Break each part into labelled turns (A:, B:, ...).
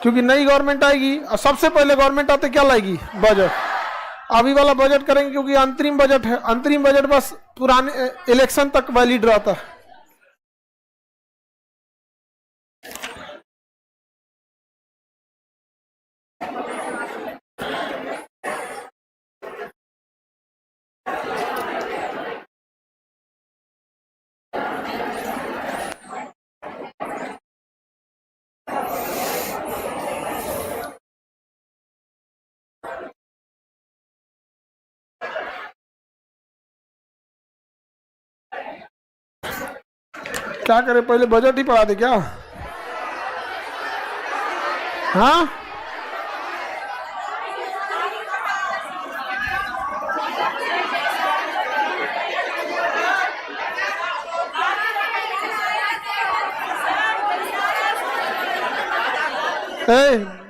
A: क्योंकि नई गवर्नमेंट आएगी और सबसे पहले गवर्नमेंट आते क्या लाएगी? बजट। अभी वाला बजट करेंगे क्योंकि अंतरिम बजट है, अंतरिम बजट बस पुराने इलेक्शन तक वैलिड रहता है। क्या करें, पहले बजट ही पढ़ा दे क्या? हाँ,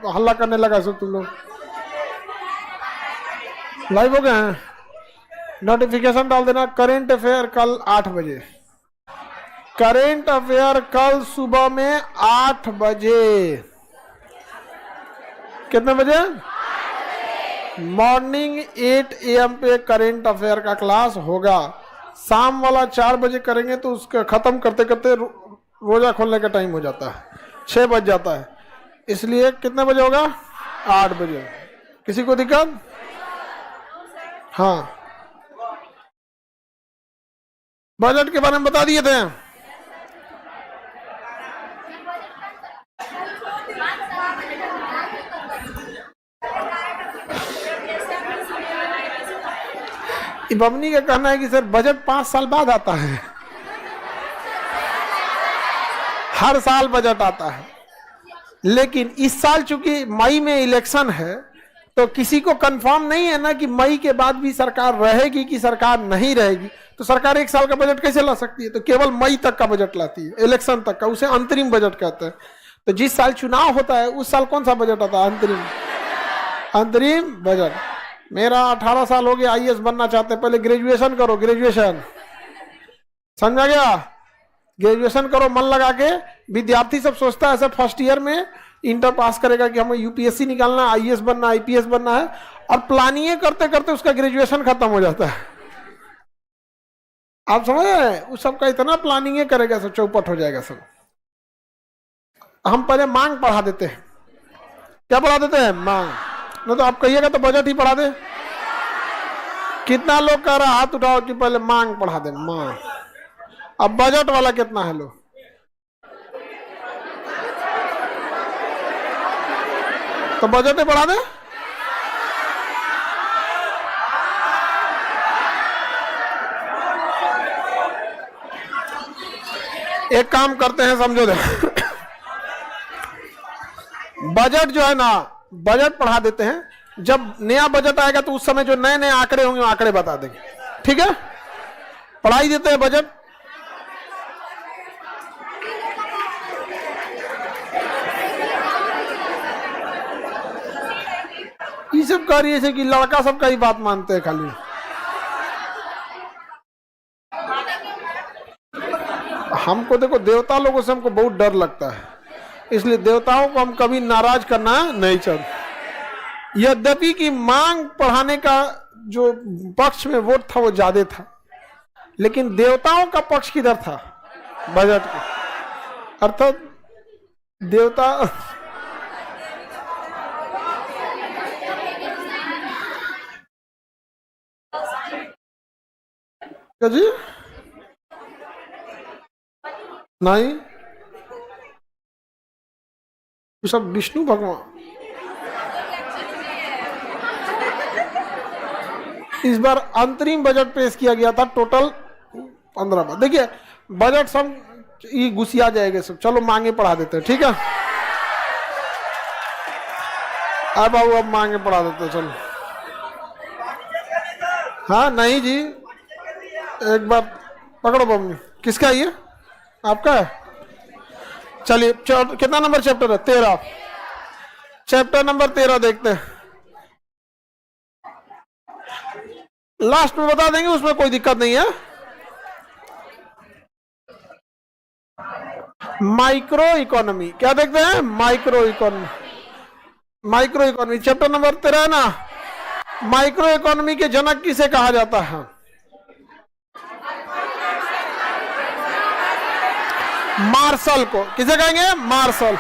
A: हल्ला करने लगा सब तुम लोग। लाइव हो गए हैं? नोटिफिकेशन डाल देना। करेंट अफेयर कल 8 बजे, करेंट अफेयर कल सुबह में 8 बजे। कितने बजे? मॉर्निंग 8 AM पे करेंट अफेयर का क्लास होगा। शाम वाला 4 बजे करेंगे तो उसका खत्म करते करते रोजा खोलने का टाइम हो जाता है, 6 बज जाता है। इसलिए कितने बजे होगा? 8 बजे। किसी को दिक्कत? हाँ, बजट के बारे में बता दिए थे। बमनी का कहना है कि सर बजट 5 साल बाद आता है, हर साल बजट आता है। लेकिन इस साल चूंकि मई में इलेक्शन है तो किसी को कंफर्म नहीं है ना कि मई के बाद भी सरकार रहेगी कि सरकार नहीं रहेगी। तो सरकार 1 साल का बजट कैसे ला सकती है? तो केवल मई तक का बजट लाती है, इलेक्शन तक का, उसे अंतरिम बजट कहते हैं। तो जिस साल चुनाव होता है उस साल कौन सा बजट आता है? अंतरिम बजट। मेरा 18 साल हो गया, IAS बनना चाहते हैं, पहले ग्रेजुएशन करो, ग्रेजुएशन, समझा गया? ग्रेजुएशन करो मन लगा के। विद्यार्थी सब सोचता है सर फर्स्ट ईयर में इंटर पास करेगा कि हमें UPSC निकालना, IAS बनना, IPS बनना है, और प्लानिंग करते करते उसका ग्रेजुएशन खत्म हो जाता है। आप समझ रहे हैं? उस सबका इतना प्लानिंग करेगा सब चौपट हो जाएगा सब। हम पहले मांग पढ़ा देते हैं। क्या पढ़ा देते हैं? मांग। नहीं तो आप कहिएगा तो बजट ही पढ़ा दे। कितना लोग कह रहा है हाथ उठाओ कि पहले मांग पढ़ा दे, मांग। अब बजट वाला कितना है लोग? तो बजट ही पढ़ा दे। एक काम करते हैं, समझो दे बजट जो है ना, बजट पढ़ा देते हैं। जब नया बजट आएगा तो उस समय जो नए नए आंकड़े होंगे आंकड़े बता देंगे, ठीक है? पढ़ाई देते हैं बजट। ये सब कह रही है कि लड़का सबका ही बात मानते हैं खाली। हमको देखो, देवता लोगों से हमको बहुत डर लगता है, इसलिए देवताओं को हम कभी नाराज करना नहीं चाहते। यद्यपि कि मांग पढ़ाने का जो पक्ष में वोट था वो ज्यादा था, लेकिन देवताओं का पक्ष किधर था? बजट का। अर्थात देवता क्या जी? नहीं, सब विष्णु भगवान। इस बार अंतरिम बजट पेश किया गया था, टोटल 15 बार। देखिए बजट सब ये घुसिया जाएगा सब। चलो मांगे पढ़ा देते हैं, ठीक है? अब आओ, अब मांगे पढ़ा देते हैं, चलो। हाँ नहीं जी, एक बार पकड़ो बम्मी। किसका ये? आपका है? चलिए, कितना नंबर चैप्टर है? 13। चैप्टर नंबर 13 देखते हैं। लास्ट में बता देंगे, उसमें कोई दिक्कत नहीं है। माइक्रो इकोनॉमी क्या देखते हैं? Micro economy. Micro economy chapter number 13 है ना। माइक्रो इकोनॉमी के जनक किसे कहा जाता है? मार्शल को। किसे कहेंगे? मार्शल।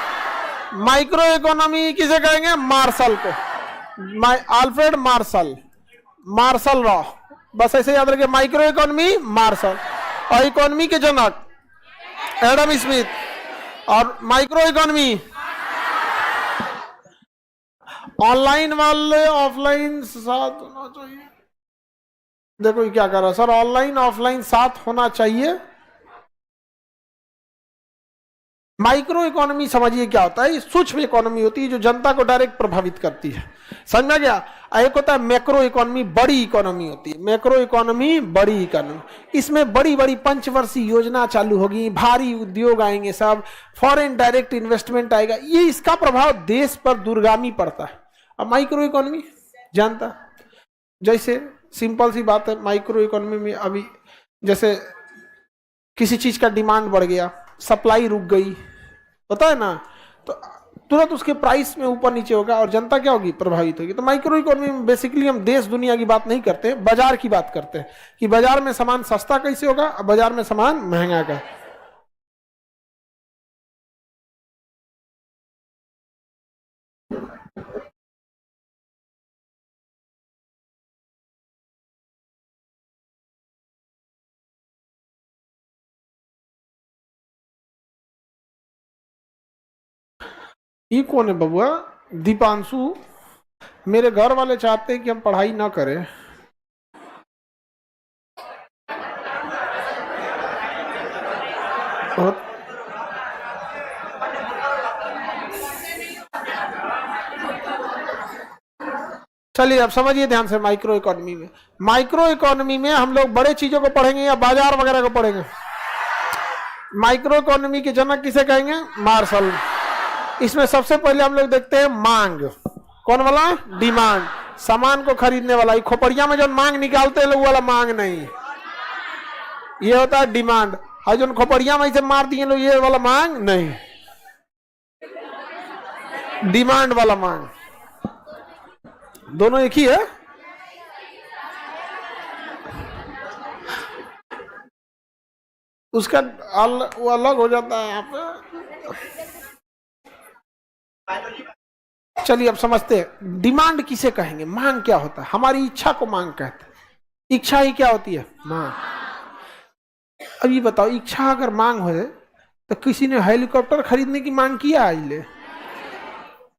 A: माइक्रो इकोनॉमी किसे कहेंगे? मार्शल को। अल्फ्रेड मार्शल, मार्शल लॉ, बस ऐसे याद रखिए। माइक्रो इकोनॉमी मार्शल, और इकोनॉमी के जनक एडम स्मिथ। और माइक्रो इकोनॉमी ऑनलाइन वाले ऑफलाइन साथ होना चाहिए। देखो ये क्या कर रहा है सर, ऑनलाइन ऑफलाइन साथ होना चाहिए। माइक्रो इकोनॉमी समझिए क्या होता है, सूक्ष्म इकोनॉमी होती है जो जनता को डायरेक्ट प्रभावित करती है, समझ में गया। एक होता है मैक्रो इकोनॉमी, बड़ी इकोनॉमी होती है। मैक्रो इकोनॉमी बड़ी इकोनॉमी, इसमें बड़ी बड़ी पंचवर्षीय योजना चालू होगी, भारी उद्योग आएंगे, सब फॉरेन डायरेक्ट इन्वेस्टमेंट आएगा, ये इसका प्रभाव देश पर दूरगामी पड़ता है। अब माइक्रो इकोनॉमी जानता, जैसे सिंपल सी बात है, माइक्रो इकोनॉमी में अभी जैसे किसी चीज का डिमांड बढ़ गया, सप्लाई रुक गई, पता है ना, तो तुरंत उसके प्राइस में ऊपर नीचे होगा और जनता क्या होगी? प्रभावित होगी। तो माइक्रो इकोनॉमी में बेसिकली हम देश दुनिया की बात नहीं करते, बाजार की बात करते हैं कि बाजार में सामान सस्ता कैसे होगा और बाजार में सामान महंगा का। ये कौन है बबुआ? दीपांशु। मेरे घर वाले चाहते हैं कि हम पढ़ाई ना करें। बहुत चलिए अब समझिए ध्यान से। माइक्रो इकोनॉमी में, माइक्रो इकोनॉमी में हम लोग बड़े चीजों को पढ़ेंगे या बाजार वगैरह को पढ़ेंगे? माइक्रो इकोनॉमी के जनक किसे कहेंगे? मार्शल। इसमें सबसे पहले हम लोग देखते हैं मांग। कौन वाला? डिमांड, सामान को खरीदने वाला। खोपड़िया में जो मांग निकालते हैं लोग वाला मांग नहीं, ये होता है डिमांड। और जो खोपड़िया में इसे मार दिए लोग, ये वाला मांग नहीं, डिमांड वाला मांग। दोनों एक ही है। उसका वो अलग हो जाता है यहाँ पे। चलिए अब समझते हैं डिमांड किसे कहेंगे, मांग क्या होता है। हमारी इच्छा को मांग कहते हैं। इच्छा ही क्या होती है? मांग। अब ये बताओ, इच्छा अगर मांग हो तो किसी ने हेलीकॉप्टर खरीदने की मांग किया आज ले?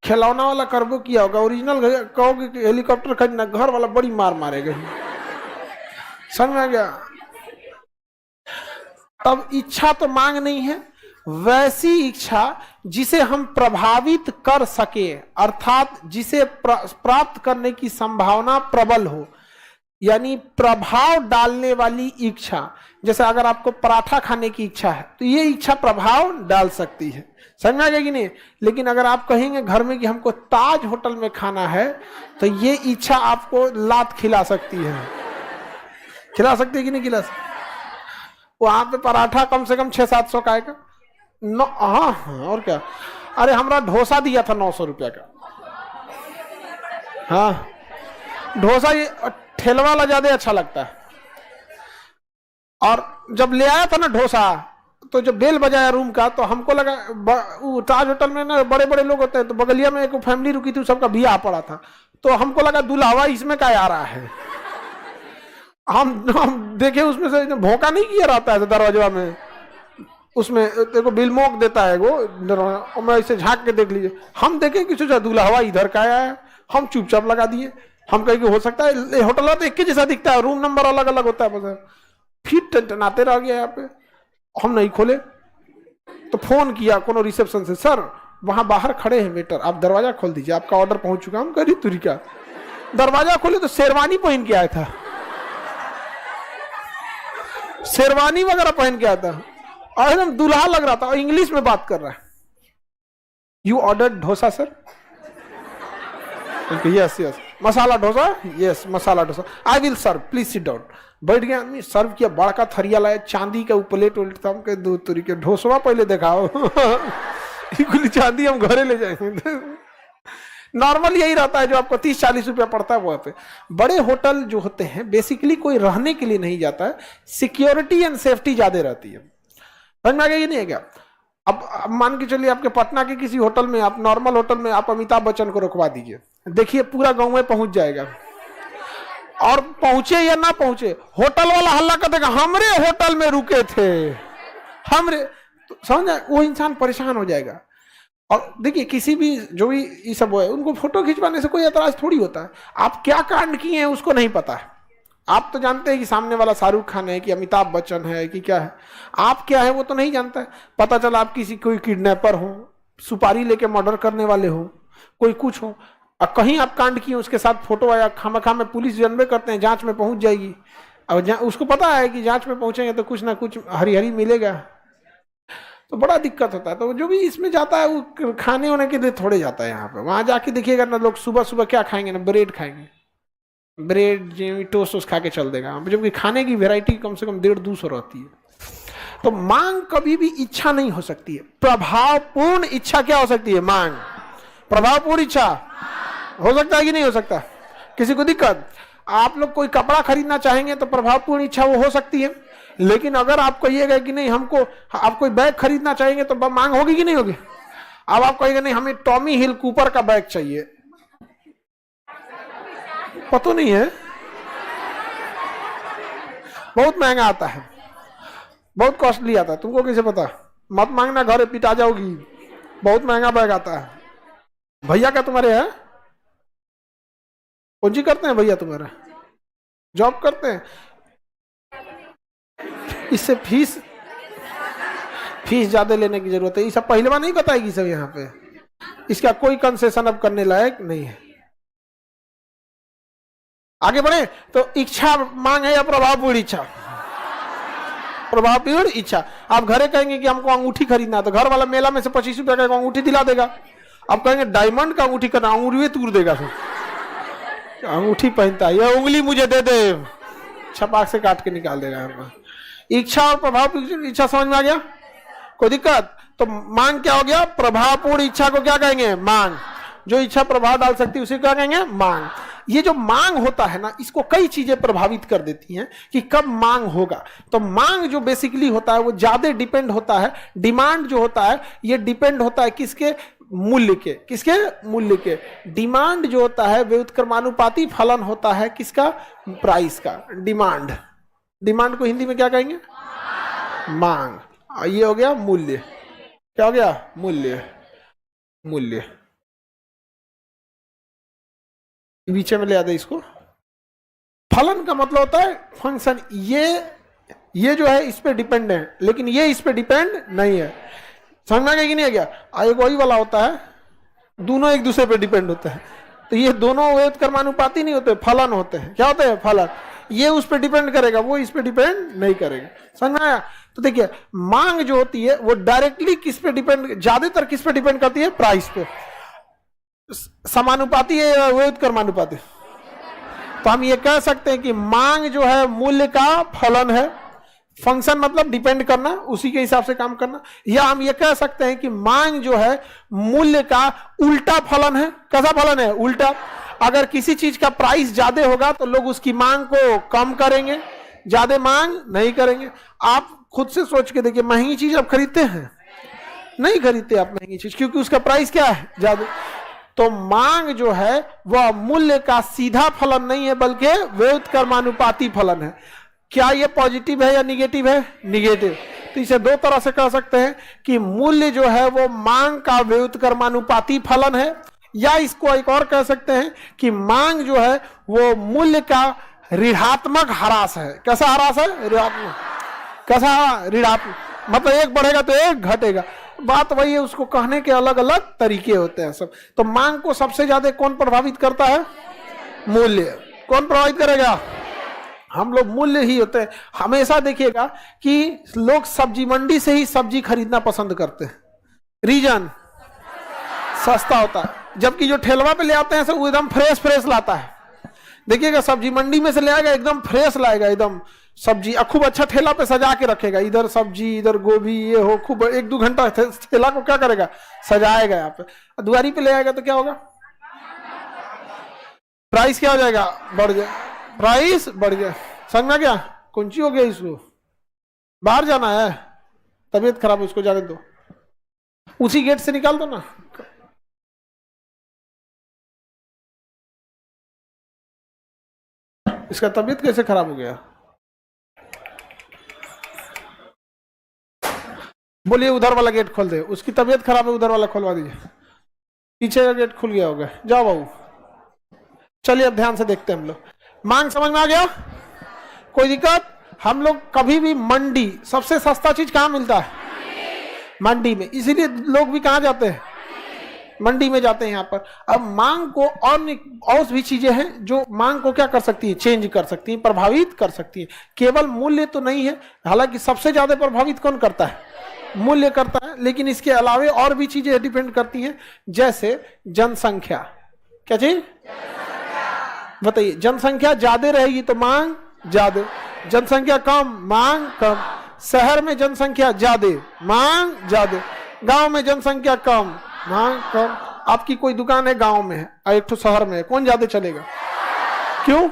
A: खिलौना वाला करबो किया होगा, ओरिजिनल कहोगे कि हेलीकॉप्टर खरीदना, घर वाला बड़ी मार मारेगा। समझ में आ गया? तब इच्छा तो मांग नहीं है, वैसी इच्छा जिसे हम प्रभावित कर सके, अर्थात जिसे प्राप्त करने की संभावना प्रबल हो, यानी प्रभाव डालने वाली इच्छा। जैसे अगर आपको पराठा खाने की इच्छा है तो ये इच्छा प्रभाव डाल सकती है, समझ में आ गया कि नहीं। लेकिन अगर आप कहेंगे घर में कि हमको ताज होटल में खाना है, तो ये इच्छा आपको लात खिला सकती है। खिला सकती है कि नहीं खिला सकती? वहां पे पराठा कम से कम 600-700 का आएगा। हाँ और क्या। अरे हमारा डोसा दिया था 900 रुपया का। हाँ डोसा ये ठेला वाला ज्यादा अच्छा लगता है। और जब ले आया था ना डोसा, तो जब बेल बजाया रूम का, तो हमको लगा ताज होटल में ना बड़े बड़े लोग होते हैं, तो बगलिया में एक फैमिली रुकी थी, सबका बियाह पड़ा था, तो हमको लगा दुल्हावा इसमें क्या आ रहा है। हम देखे उसमें से भोंका नहीं किया रहता है दरवाजा में, उसमें देखो बिलमोक देता है वो, मैं ऐसे झांक के देख लीजिए। हम देखे कि सोचा दुल्हावा इधर का आया है, हम चुपचाप लगा दिए। हम कहे कि हो सकता है होटल तो एक ही जैसा दिखता है, रूम नंबर अलग अलग होता है बस। फिर टनाते रह गया यहाँ पे, हम नहीं खोले। तो फोन किया कोनो रिसेप्शन से, सर वहां बाहर खड़े हैं वेटर, आप दरवाजा खोल दीजिए, आपका ऑर्डर पहुंच चुका। हम कह तुरी का दरवाजा खोले तो शेरवानी पहन के आया था, शेरवानी वगैरह पहन के आया था और एकदम दूल्हा लग रहा था और इंग्लिश में बात कर रहा है। You order dosa sir? Yes yes masala dosa, yes masala dosa, I will serve, please sit down. बैठ गया आदमी, सर्व किया, बड़ा थरिया लाया, चांदी का प्लेट उल्ट था। हम कहे दो तुरी के ढोसवा पहले दिखाओ। चांदी हम घरे ले जाएंगे। नॉर्मल यही रहता है, जो आपको 30-40 रुपया पड़ता है वो पे। बड़े होटल जो होते हैं बेसिकली कोई रहने के लिए नहीं जाता है, सिक्योरिटी एंड सेफ्टी ज्यादा रहती है। समझ में आ गया कि नहीं है क्या? अब मान के चलिए आपके पटना के किसी होटल में, आप नॉर्मल होटल में आप अमिताभ बच्चन को रुकवा दीजिए, देखिए पूरा गांव में पहुंच जाएगा, और पहुंचे या ना पहुंचे होटल वाला हल्ला कर देगा, हमरे होटल में रुके थे, हमरे। तो समझ, वो इंसान परेशान हो जाएगा। और देखिए किसी भी जो भी ये सब है, उनको फोटो खिंचवाने से कोई ऐतराज थोड़ी होता है। आप क्या कांड किए हैं उसको नहीं पता है। आप तो जानते हैं कि सामने वाला शाहरुख खान है कि अमिताभ बच्चन है कि क्या है, आप क्या है वो तो नहीं जानता है। पता चला आप किसी कोई किडनैपर हो, सुपारी लेके मर्डर करने वाले हो, कोई कुछ हो, और कहीं आप कांड किए उसके साथ फोटो आया, खामखा में पुलिस जनबे करते हैं, जांच में पहुंच जाएगी। और उसको पता है कि जांच में पहुंचेंगे तो कुछ ना कुछ हरी हरी मिलेगा, तो बड़ा दिक्कत होता है। तो जो भी इसमें जाता है वो खाने होने के लिए थोड़े जाता है। यहाँ पे वहां जाके देखिएगा ना, लोग सुबह सुबह क्या खाएंगे ना, ब्रेड खाएंगे, ब्रेड टोस्ट खा के चल देगा, जबकि खाने की वेराइटी कम से कम 150-200 रहती है। तो मांग कभी भी इच्छा नहीं हो सकती है, प्रभावपूर्ण इच्छा क्या हो सकती है? मांग। प्रभावपूर्ण इच्छा हो सकता है कि नहीं हो सकता? किसी को दिक्कत? आप लोग कोई कपड़ा खरीदना चाहेंगे तो प्रभावपूर्ण इच्छा वो हो सकती है, लेकिन अगर आप कहिएगा कि नहीं हमको, आप कोई बैग खरीदना चाहेंगे तो मांग होगी कि नहीं होगी? अब आप कहिएगा नहीं हमें टॉमी हिल कूपर का बैग चाहिए, पता नहीं है, बहुत महंगा आता है, बहुत कॉस्टली आता है, तुमको कैसे पता? मत मांगना, घर पिटा जाओगी, बहुत महंगा बैग आता है। भैया क्या तुम्हारे है? कौन सी करते हैं भैया तुम्हारा? जॉब करते हैं? इससे फीस ज्यादा लेने की जरूरत है। ये सब पहले बार नहीं बताएगी सब यहाँ पे, इसका कोई कंसेशन अब करने लायक नहीं है। आगे बढ़े तो इच्छा मांग है या प्रभावपूर्ण इच्छा? प्रभावपूर्ण इच्छा। आप घरे कहेंगे कि हमको अंगूठी खरीदना है, तो घर वाला मेला में से 25 रुपया का अंगूठी दिला देगा। आप कहेंगे डायमंड का अंगूठी करना, अंगूठी तूर देगा, फिर अंगूठी पहनता है, यह उंगली मुझे दे दे, छपाक से काट के निकाल देगा। इच्छा और प्रभावपूर्ण इच्छा समझ में आ गया? कोई दिक्कत? तो मांग क्या हो गया? प्रभावपूर्ण इच्छा को क्या कहेंगे? मांग। जो इच्छा प्रभाव डाल सकती है उसे क्या कहेंगे? मांग। ये जो मांग होता है ना, इसको कई चीजें प्रभावित कर देती हैं कि कब मांग होगा। तो मांग जो बेसिकली होता है वो ज्यादा डिपेंड होता है, डिमांड जो होता है ये डिपेंड होता है किसके? मूल्य के। किसके? मूल्य के। डिमांड जो होता है व्युत्क्रमानुपाती फलन होता है किसका? प्राइस का। डिमांड को हिंदी में क्या कहेंगे? मांग। ये हो गया मूल्य। क्या हो गया? मूल्य। बीच में ले आते इसको। फलन का मतलब होता है फंक्शन। ये जो है इस पे डिपेंड है, लेकिन ये इस पे डिपेंड नहीं है। समझ में आ गया कि नहीं आ गया? एक वही वाला होता है, दोनों एक दूसरे पे डिपेंड होते हैं। तो ये दोनों व्युत्क्रमानुपाती नहीं होते, फलन होते हैं। क्या होते हैं? फलन। ये उस पे डिपेंड करेगा, वो इस पे डिपेंड नहीं करेगा। समझ में आया? तो देखिए मांग जो होती है वो डायरेक्टली किस पे डिपेंड, ज्यादातर किस पे डिपेंड करती है? प्राइस पे। समानुपाती है या व्युत्क्रमानुपाती? तो हम ये कह सकते हैं कि मांग जो है मूल्य का फलन है। फंक्शन मतलब डिपेंड करना, उसी के हिसाब से काम करना। या हम ये कह सकते हैं कि मांग जो है मूल्य का उल्टा फलन है। कैसा फलन है? उल्टा। अगर किसी चीज का प्राइस ज्यादा होगा तो लोग उसकी मांग को कम करेंगे, ज्यादा मांग नहीं करेंगे। आप खुद से सोच के देखिए, महंगी चीज आप खरीदते हैं? नहीं खरीदते आप महंगी चीज, क्योंकि उसका प्राइस क्या है? ज्यादा। तो मांग जो है वह मूल्य का सीधा फलन नहीं है, बल्कि व्युत्क्रमानुपाती फलन है। क्या ये पॉजिटिव है या निगेटिव है? निगेटिव। तो इसे दो तरह से कह सकते हैं कि मूल्य जो है वो मांग का व्युत्क्रमानुपाती फलन है, या इसको एक और कह सकते हैं कि मांग जो है वो मूल्य का ऋणात्मक ह्रास है। कैसा ह्रास है? ऋणात्मक। कैसा? ऋणात्मक। मतलब एक बढ़ेगा तो एक घटेगा। बात वही है, उसको कहने के अलग अलग तरीके होते हैं सब। तो मांग को सबसे ज्यादा कौन प्रभावित करता है? मूल्य। कौन प्रभावित करेगा? हम लोग मूल्य ही होते हैं। हमेशा देखिएगा कि लोग सब्जी मंडी से ही सब्जी खरीदना पसंद करते हैं। रीजन? सस्ता होता है। जबकि जो ठेलवा पे ले आते हैं वो एकदम फ्रेश लाता है। देखिएगा सब्जी मंडी में से ले आएगा, एकदम फ्रेश लाएगा, एकदम सब्जी खूब अच्छा ठेला पे सजा के रखेगा। इधर सब्जी, इधर गोभी, ये हो खूब 1-2 घंटा ठेला को क्या करेगा? सजाएगा। यहाँ पे दुआरी पे ले आएगा तो क्या होगा? प्राइस क्या हो जाएगा, बढ़ जाए, प्राइस बढ़ गया। समझ में क्या, कौन सी हो गया, इसको बाहर जाना है, तबीयत खराब है, उसको जाने दो, उसी गेट से निकाल दो ना। इसका तबीयत कैसे खराब हो गया, बोलिए उधर वाला गेट खोल दे, उसकी तबीयत खराब है, उधर वाला खोलवा दीजिए, पीछे का गेट खुल गया होगा, जाओ बाबू। चलिए अब ध्यान से देखते हैं हम लोग, मांग समझ में आ गया, कोई दिक्कत। हम लोग कभी भी मंडी, सबसे सस्ता चीज कहाँ मिलता है, मंडी में, इसीलिए लोग भी कहाँ जाते हैं, मंडी में जाते हैं यहाँ पर। अब मांग को और भी चीजें हैं जो मांग को क्या कर सकती है, चेंज कर सकती है, प्रभावित कर सकती है, केवल मूल्य तो नहीं है, हालांकि सबसे ज्यादा प्रभावित कौन करता है, मूल्य करता है, लेकिन इसके अलावे और भी चीजें डिपेंड करती हैं, जैसे जनसंख्या। क्या चीज, बताइए, जनसंख्या ज्यादा रहेगी तो मांग ज्यादा, जनसंख्या कम मांग कम, शहर में जनसंख्या ज्यादा मांग ज्यादा, गांव में जनसंख्या कम मांग कम। आपकी कोई दुकान है गांव में है और एक तो शहर में है, कौन ज्यादा चलेगा, क्यों,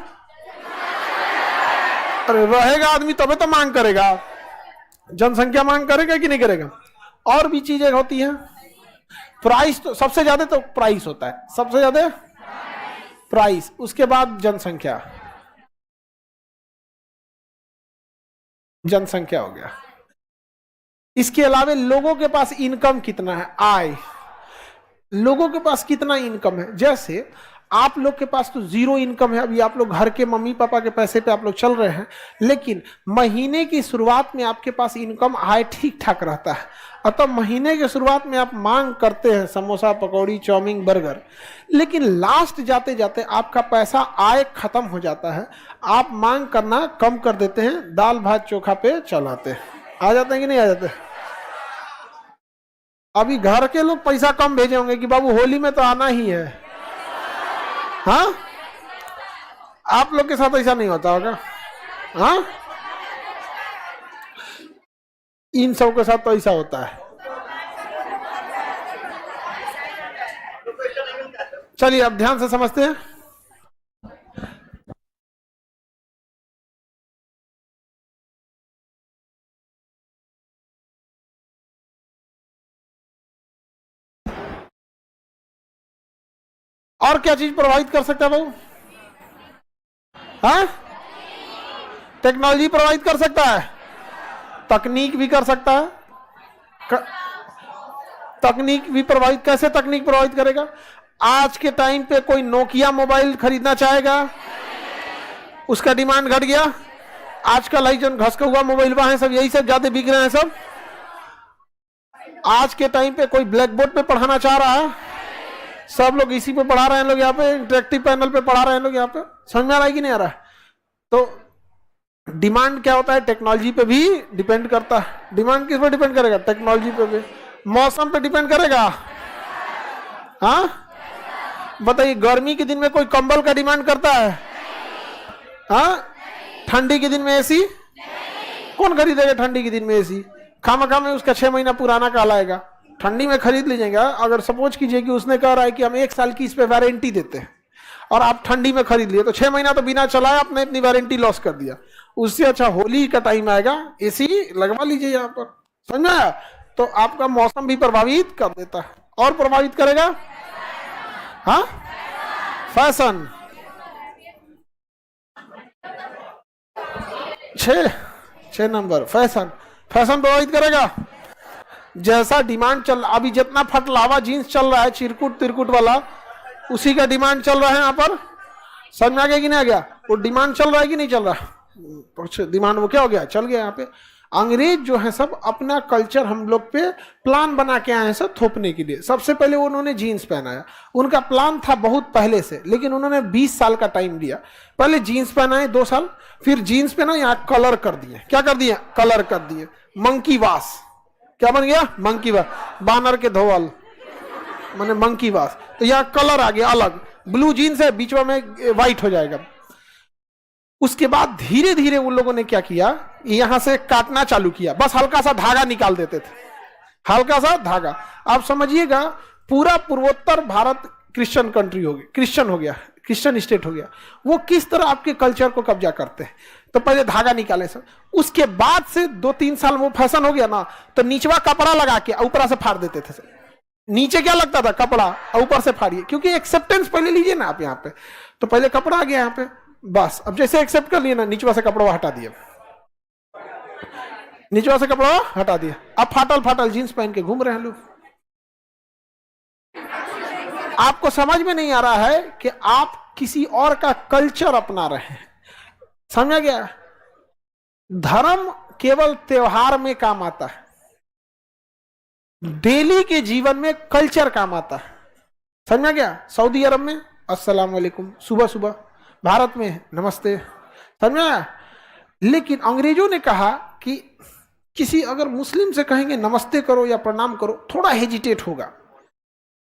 A: अरे रहेगा आदमी तभी तो मांग करेगा, जनसंख्या मांग करेगा कि नहीं करेगा। और भी चीजें होती हैं, प्राइस तो सबसे ज्यादा तो प्राइस होता है, सबसे ज्यादा प्राइस, उसके बाद जनसंख्या, जनसंख्या हो गया। इसके अलावा लोगों के पास इनकम कितना है, आय, लोगों के पास कितना इनकम है। जैसे आप लोग के पास तो जीरो इनकम है, अभी आप लोग घर के मम्मी पापा के पैसे पे आप लोग चल रहे हैं, लेकिन महीने की शुरुआत में आपके पास इनकम आय ठीक ठाक रहता है, अतः महीने के शुरुआत में आप मांग करते हैं समोसा पकौड़ी चाउमीन बर्गर, लेकिन लास्ट जाते जाते आपका पैसा आय खत्म हो जाता है, आप मांग करना कम कर देते हैं, दाल भात चोखा पे चलाते हैं, आ जाते हैं कि नहीं आ जाते। अभी घर के लोग पैसा कम भेजे होंगे कि बाबू होली में तो आना ही है, हाँ, आप लोग के साथ ऐसा नहीं होता होगा, हाँ, इन सब के साथ तो ऐसा होता है। चलिए अब ध्यान से समझते हैं। और क्या चीज प्रभावित कर सकता है बाबू, हाँ, टेक्नोलॉजी प्रभावित कर सकता है, तकनीक भी कर सकता है, तकनीक भी प्रभावित, कैसे तकनीक प्रभावित करेगा। आज के टाइम पे कोई नोकिया मोबाइल खरीदना चाहेगा, उसका डिमांड घट गया, आजकल आई जो घसका हुआ मोबाइल है सब यही सब ज्यादा बिक रहे हैं सब। आज के टाइम पे कोई ब्लैक बोर्ड पे पढ़ाना चाह रहा है, सब लोग इसी पे पढ़ा रहे हैं, लोग यहाँ पे इंटरेक्टिव पैनल पे पढ़ा रहे हैं लोग यहाँ पे, समझ में आ रहा है कि नहीं आ रहा है। तो डिमांड क्या होता है, टेक्नोलॉजी पे भी डिपेंड करता है। डिमांड किस पर डिपेंड करेगा, टेक्नोलॉजी पे भी। मौसम पे डिपेंड करेगा, हाँ, बताइए गर्मी के दिन में कोई कंबल का डिमांड करता है, हाँ, ठंडी के दिन में एसी, कौन खरीदेगा ठंडी के दिन में एसी, खामखा में उसका 6 महीना पुराना कहलाएगा, ठंडी में खरीद लीजिएगा। अगर सपोज कीजिए कि उसने कह रहा है कि हम 1 साल की इस पे वारंटी देते हैं और आप ठंडी में खरीद लिए, तो 6 महीना तो बिना चलाए आपने इतनी वारंटी लॉस कर दिया। उससे अच्छा होली का टाइम आएगा, एसी लगवा लीजिए यहाँ पर, समझ आया। तो आपका मौसम भी प्रभावित कर देता है। और प्रभावित करेगा, हाँ, फैशन, 6 नंबर फैशन, फैशन प्रभावित करेगा। जैसा डिमांड चल, अभी जितना फटलावा जीन्स चल रहा है चिरकुट तिरकुट वाला, उसी का डिमांड चल रहा है यहाँ पर, समझ में आ गया कि नहीं आ गया। वो डिमांड चल रहा है कि नहीं चल रहा, डिमांड वो क्या हो गया, चल गया। यहाँ पे अंग्रेज जो है सब अपना कल्चर हम लोग पे प्लान बना के आए हैं सब थोपने के लिए। सबसे पहले उन्होंने जीन्स पहनाया, उनका प्लान था बहुत पहले से, लेकिन उन्होंने 20 साल का टाइम दिया। पहले जीन्स पहनाए 2 साल, फिर जीन्स पहना, यहाँ कलर कर दिए। क्या कर दिए, कलर कर दिए। मंकी वास, क्या बन गया, मंकी वास, बानर के धोवल माने मंकी वास। तो यहाँ कलर आ गया अलग, ब्लू जीन्स है बीच में व्हाइट हो जाएगा। उसके बाद धीरे धीरे उन लोगों ने क्या किया, यहां से काटना चालू किया, बस हल्का सा धागा निकाल देते थे, हल्का सा धागा। आप समझिएगा पूरा पूर्वोत्तर भारत क्रिश्चियन कंट्री हो गई, क्रिश्चियन हो गया। क्रिश्चियन स्टेट हो गया, वो किस तरह आपके कल्चर को कब्जा करते हैं। तो पहले धागा निकाले सर, उसके बाद से 2-3 साल वो फैशन हो गया ना, तो नीचवा कपड़ा लगा के ऊपर से फाड़ देते थे सर। नीचे क्या लगता था, कपड़ा, ऊपर से फाड़िए, क्योंकि एक्सेप्टेंस पहले लीजिए ना आप यहाँ पे। तो पहले कपड़ा आ गया यहाँ पे, बस अब जैसे एक्सेप्ट कर लिए ना, नीचवा से कपड़ा हटा दिया, नीचवा से कपड़ा हटा दिया, अब फाटल फाटल जींस पहन के घूम रहे हैं लोग। आपको समझ में नहीं आ रहा है कि आप किसी और का कल्चर अपना रहे हैं, समझा गया। धर्म केवल त्योहार में काम आता है, डेली के जीवन में कल्चर काम आता है, समझा गया। सऊदी अरब में अस्सलाम वालेकुम सुबह सुबह, भारत में नमस्ते, समझा। लेकिन अंग्रेजों ने कहा कि किसी अगर मुस्लिम से कहेंगे नमस्ते करो या प्रणाम करो, थोड़ा हेजिटेट होगा,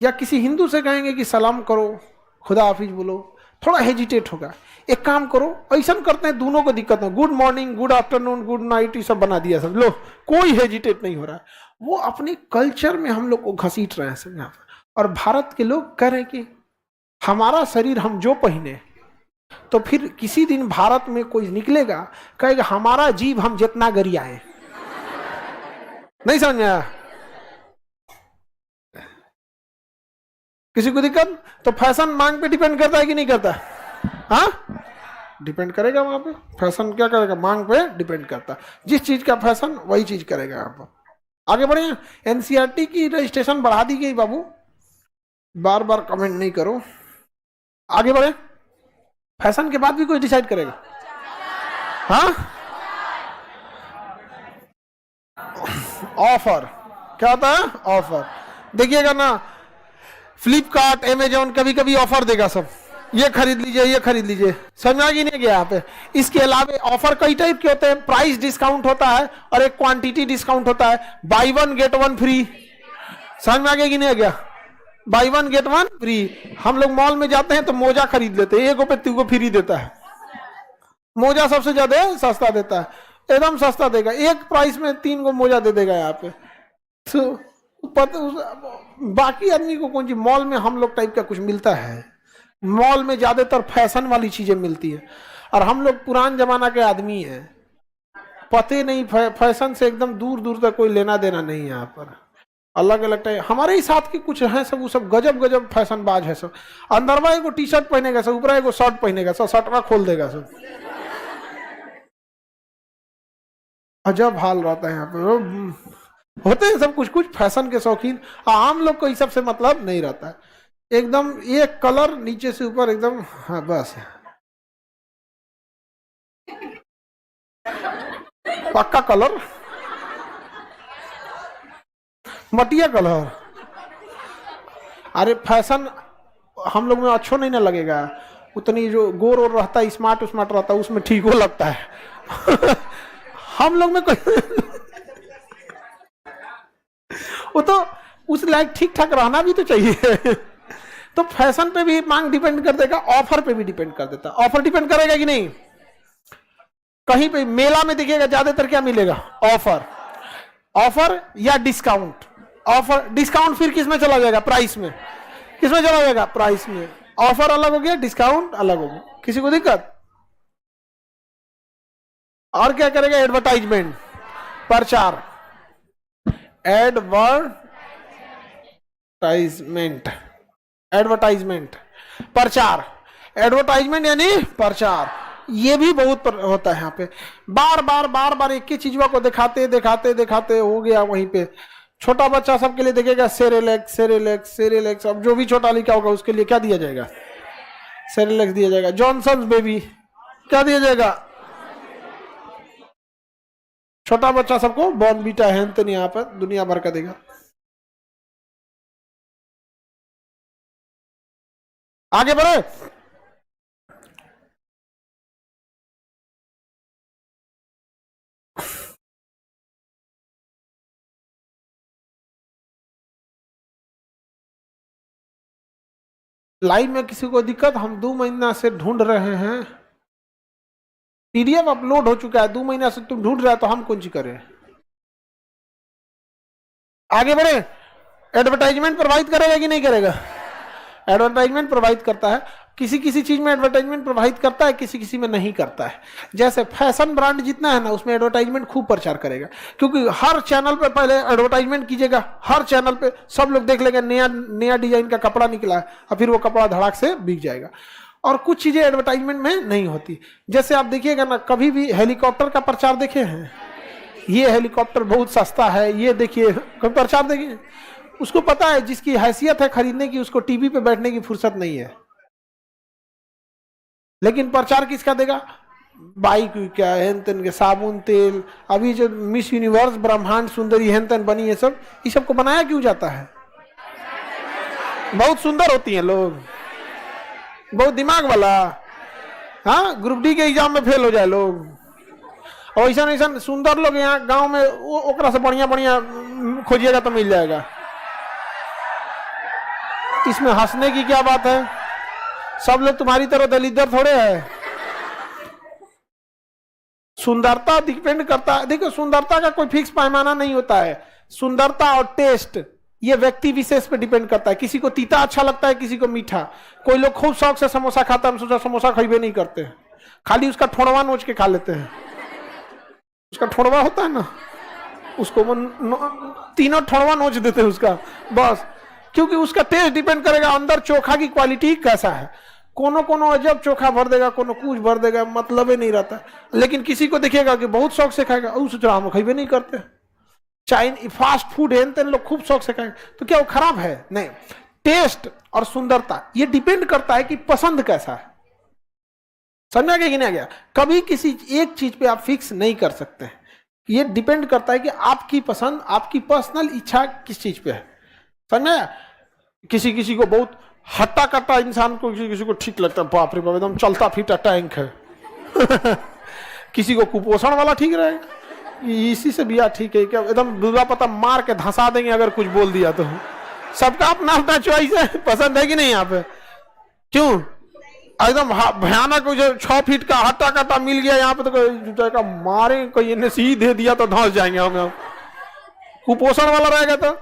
A: या किसी हिंदू से कहेंगे कि सलाम करो, खुदा हाफिज बोलो, थोड़ा हेजिटेट होगा। एक काम करो, ऐसा करते हैं दोनों को दिक्कत ना, good morning, good afternoon, good night, ये सब बना दिया सब लो, कोई हेजिटेट नहीं हो रहा है। वो अपने कल्चर में हम लोग को घसीट रहे हैं सब यहाँ पर। और भारत के लोग कह रहे हैं कि हमारा शरीर हम जो पहने, तो फिर किसी दिन भारत में कोई निकलेगा कहेगा हमारा जीव हम जितना गरियाए। नहीं समझ आया किसी को दिक्कत? तो फैशन मांग पे डिपेंड करता है कि नहीं करता? हाँ, डिपेंड करेगा वहां पे। फैशन क्या करेगा? मांग पे डिपेंड करता है। जिस चीज का फैशन वही चीज करेगा। यहाँ पर आगे बढ़े। एनसीईआरटी की रजिस्ट्रेशन बढ़ा दी गई बाबू, बार बार कमेंट नहीं करो। आगे बढ़े। फैशन के बाद भी कोई डिसाइड करेगा? हाँ, ऑफर क्या होता है? ऑफर देखिएगा ना, फ्लिपकार्ट, अमेजोन कभी कभी ऑफर देगा, सब ये खरीद लीजिए, ये खरीद लीजिए। समझ आ गई नहीं गया यहाँ पे? इसके अलावा ऑफर कई टाइप के होते हैं। प्राइस डिस्काउंट होता है और एक क्वांटिटी डिस्काउंट होता है। Buy 1 get 1 free. समझ में आ गया कि नहीं आ गया? Buy 1 get 1 free. हम लोग मॉल में जाते हैं तो मोजा खरीद लेते हैं, 1 रुपए 3 को फ्री देता है। मोजा सबसे ज्यादा सस्ता देता है, एकदम सस्ता देगा, एक प्राइस में 3 को मोजा दे देगा यहाँ पे। तो बाकी आदमी को कौन सी मॉल में हम लोग टाइप का कुछ मिलता है? मॉल में ज्यादातर फैशन वाली चीजें मिलती है, और हम लोग पुरान जमाना के आदमी हैं, पते नहीं, फैशन से एकदम दूर दूर तक कोई लेना देना नहीं है। यहाँ पर अलग अलग टाइप हमारे ही साथ के कुछ हैं, सब वो सब गजब गजब फैशन बाज है सब। अंदरवा एगो टी शर्ट पहनेगा सब, ऊपर एगो शर्ट पहनेगा सब, शर्टवा खोल देगा सब। अजब हाल रहता है यहाँ पे। होते हैं सब कुछ कुछ फैशन के शौकीन, आम लोग को इस सब से मतलब नहीं रहता है। एकदम एक कलर नीचे से ऊपर एकदम, हाँ बस पक्का कलर, मटिया कलर। अरे फैशन हम लोग में अच्छो नहीं ना लगेगा, उतनी जो गोर और रहता है, स्मार्ट स्मार्ट रहता है, उसमें ठीक हो लगता है। हम लोग में कोई वो तो उस लायक ठीक ठाक रहना भी तो चाहिए। तो फैशन पे भी मांग डिपेंड कर देगा, ऑफर पे भी डिपेंड कर देता। ऑफर डिपेंड करेगा कि नहीं? कहीं पे मेला में देखिएगा ज्यादातर क्या मिलेगा? ऑफर। ऑफर या डिस्काउंट। ऑफर डिस्काउंट फिर किस में चला जाएगा? प्राइस में। किस में चला जाएगा? प्राइस में। ऑफर अलग हो गया, डिस्काउंट अलग हो गया। किसी को दिक्कत? और क्या करेगा? एडवर्टाइजमेंट, प्रचार। एडवर्टाइजमेंट, प्रचार। एडवर्टाइजमेंट यानी प्रचार, ये भी बहुत होता है यहाँ पे। बार बार एक ही चीजवा को दिखाते दिखाते दिखाते हो गया वहीं पे। छोटा बच्चा सबके लिए देखेगा सेरेलेक्स सेरेलेक्स सेरेलेक्स। अब जो भी छोटा लिखा होगा उसके लिए क्या दिया जाएगा? सेरेलेक्स दिया जाएगा। जॉनसन्स बेबी क्या दिया जाएगा? छोटा बच्चा सबको बॉर्नवीटा हैंतन यहाँ पर दुनिया भर का देगा। आगे बढ़े। लाइव में किसी को दिक्कत? हम 2 महीना से ढूंढ रहे हैं, पीडीएफ अपलोड हो चुका है, 2 महीना से तुम ढूंढ रहे हो, तो हम कौन सी करें? आगे बढ़े। एडवर्टाइजमेंट प्रोवाइड करेगा कि नहीं करेगा? एडवर्टाइजमेंट प्रोवाइड करता है। किसी किसी चीज में एडवर्टाइजमेंट प्रोवाइड करता है, किसी किसी में नहीं करता है। जैसे फैशन ब्रांड जितना है ना, उसमें एडवर्टाइजमेंट खूब प्रचार करेगा, क्योंकि हर चैनल पे पहले एडवर्टाइजमेंट कीजिएगा, हर चैनल पे सब लोग देख लेंगे नया नया डिजाइन का कपड़ा निकला है, और फिर वो कपड़ा धड़ाक से बिक जाएगा। और कुछ चीजें एडवर्टाइजमेंट में नहीं होती। जैसे आप देखिएगा ना, कभी भी हेलीकॉप्टर का प्रचार देखे हैं, ये हेलीकॉप्टर बहुत सस्ता है, ये देखिए, कभी प्रचार देखे? उसको पता है जिसकी हैसियत है खरीदने की, उसको टीवी पे बैठने की फुर्सत नहीं है। लेकिन प्रचार किसका देगा? बाइक क्या हेन तेन के, साबुन तेल, अभी जो मिस यूनिवर्स ब्रह्मांड सुंदरी हेन तेन बनी है, सब ये सबको बनाया क्यों जाता है? बहुत सुंदर होती हैं लोग, बहुत दिमाग वाला। हाँ, ग्रुप डी के एग्जाम में फेल हो जाए लोग, और ऐसा ऐसा सुंदर लोग यहाँ गांव में, ओकरा से बढ़िया बढ़िया खोजिएगा तो मिल जाएगा। इसमें हंसने की क्या बात है? सब लोग तुम्हारी तरह दलिदर थोड़े है। सुंदरता डिपेंड करता है, देखो सुंदरता का कोई फिक्स पैमाना नहीं होता है। सुंदरता और टेस्ट ये व्यक्ति विशेष पे डिपेंड करता है। किसी को तीता अच्छा लगता है, किसी को मीठा। कोई लोग खूब शौक से समोसा खाता है, हम सोचा समोसा खरीबे नहीं करते हैं, खाली उसका ठोड़वा नोच के खा लेते हैं। उसका ठोड़वा होता है ना, उसको तीनों ठोड़वा नोच देते हैं उसका, बस। क्योंकि उसका टेस्ट डिपेंड करेगा अंदर चोखा की क्वालिटी कैसा है। कोनो कोनो अजब चोखा भर देगा, कोनो कुछ भर देगा, मतलब ही नहीं रहता। लेकिन किसी को देखिएगा कि बहुत शौक से खाएगा, उस हम खरीबे नहीं करते। चाइनीज फास्ट फूड है, तेन लोग खूब शौक से खाएंगे, तो क्या वो खराब है? नहीं। टेस्ट और सुंदरता ये डिपेंड करता है कि पसंद कैसा है। समझा गया कि नहीं गया? कभी किसी एक चीज पे आप फिक्स नहीं कर सकते। ये डिपेंड करता है कि आपकी पसंद, आपकी पर्सनल इच्छा किस चीज पे है। समझा? किसी किसी को बहुत हट्टा कट्टा इंसान को, किसी किसी को ठीक लगता है, बाप रे बाप एकदम चलता फिरता टैंक है। किसी को कुपोषण वाला ठीक रहेगा, इसी से बिया ठीक है क्या, एकदम दूधा पता मार के धंसा देंगे अगर कुछ बोल दिया तो। सबका अपना अपना चॉइस है, पसंद है कि नहीं? यहाँ पे क्यों एकदम भयानक 6 फीट का हट्टा कट्टा मिल गया यहाँ पे, तो का मारे कोई ने सी दे दिया तो धंस जाएंगे हम। कुपोषण वाला रहेगा तो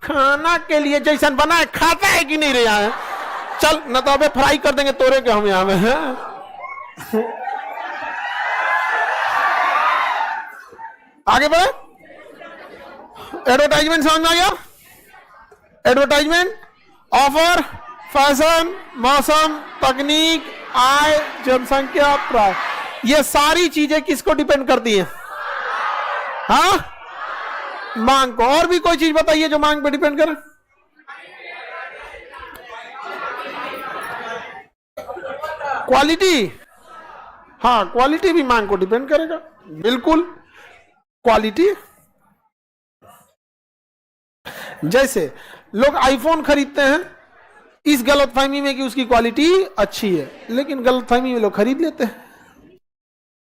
A: खाना के लिए जैसन बना है खाता है कि नहीं रहा है, चल न तो अबे फ्राई कर देंगे तोरे के हम यहाँ में। आगे बढ़े। एडवर्टाइजमेंट समझ में आ गया? एडवर्टाइजमेंट, ऑफर, फैशन, मौसम, तकनीक, आय, जनसंख्या, प्राय, ये सारी चीजें किसको डिपेंड करती हैं? हाँ, मांग को। और भी कोई चीज बताइए जो मांग पे डिपेंड करे। क्वालिटी, हाँ क्वालिटी भी मांग को डिपेंड करेगा, बिल्कुल। क्वालिटी, जैसे लोग आईफोन खरीदते हैं इस गलतफहमी में कि उसकी क्वालिटी अच्छी है, लेकिन गलतफहमी में लोग खरीद लेते हैं।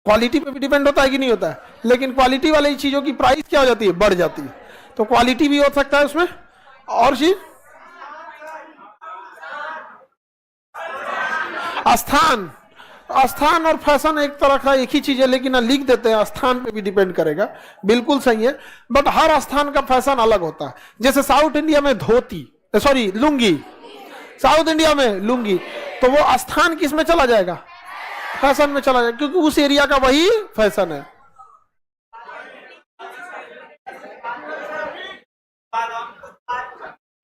A: क्वालिटी पे भी डिपेंड होता है कि नहीं होता है, लेकिन क्वालिटी वाली चीजों की प्राइस क्या हो जाती है? बढ़ जाती है। तो क्वालिटी भी हो सकता है उसमें। और चीज, स्थान, स्थान और फैशन एक तरह का एक ही चीज है, लेकिन लिख देते हैं स्थान पे भी डिपेंड करेगा, बिल्कुल सही है। बट हर स्थान का फैशन अलग होता है। जैसे साउथ इंडिया में धोती, सॉरी लुंगी, साउथ इंडिया में लुंगी, तो वो स्थान किस में चला जाएगा? फैशन में चला जाएगा, क्योंकि उस एरिया का वही फैशन है।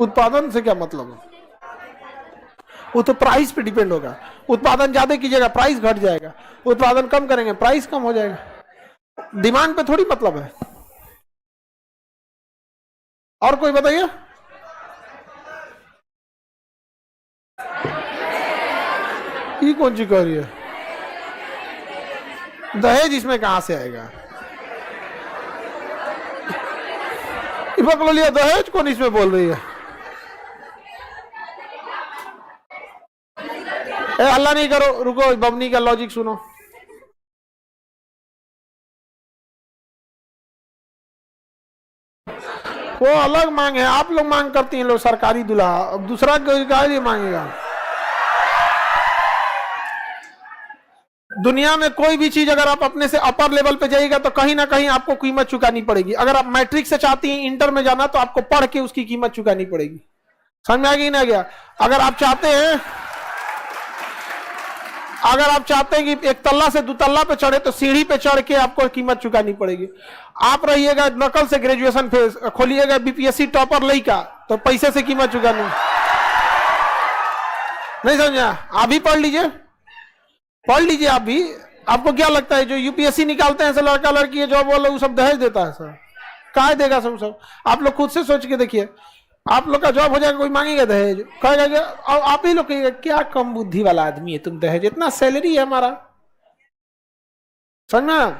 A: उत्पादन से क्या मतलब है? वो तो प्राइस पे डिपेंड होगा। उत्पादन ज्यादा कीजिएगा प्राइस घट जाएगा, उत्पादन कम करेंगे प्राइस कम हो जाएगा। डिमांड पे थोड़ी मतलब है। और कोई बताइए। ये कौन सी कह रही है? दहेज इसमें कहां से आएगा? पकड़ लिया, दहेज कौन इसमें बोल रही है? अल्लाह नहीं करो, रुको, बबनी का लॉजिक सुनो। वो अलग मांग है, आप लोग मांग करती हैं लोग सरकारी दूल्हा, अब दूसरा कोई मांगेगा? दुनिया में कोई भी चीज अगर आप अपने से अपर लेवल पे जाइएगा तो कहीं ना कहीं आपको कीमत चुकानी पड़ेगी। अगर आप मैट्रिक से चाहती हैं इंटर में जाना, तो आपको पढ़ के उसकी कीमत चुकानी पड़ेगी। समझ में आ गई ना? गया? अगर आप चाहते हैं अगर आप चाहते हैं कि एक तल्ला से 2 तल्ला पे चढ़े तो सीढ़ी पे चढ़ के आपको कीमत चुकानी पड़ेगी। आप रहिएगा नकल से ग्रेजुएशन फेस, खोलिएगा बीपीएससी टॉपर लई का, तो पैसे से कीमत चुकानी नहीं समझा। आप भी पढ़ लीजिए आप भी। आपको क्या लगता है जो यूपीएससी निकालते हैं लड़का लड़की जॉब वाला वो सब दहेज देता है सर? काय देगा सब? आप लोग खुद से सोच के देखिए, आप लोग का जॉब हो जाएगा, कोई मांगेगा दहेज? कहेगा और आप ही लोग कहेगा क्या कम बुद्धि वाला आदमी है तुम, दहेज इतना सैलरी है हमारा। समझ में?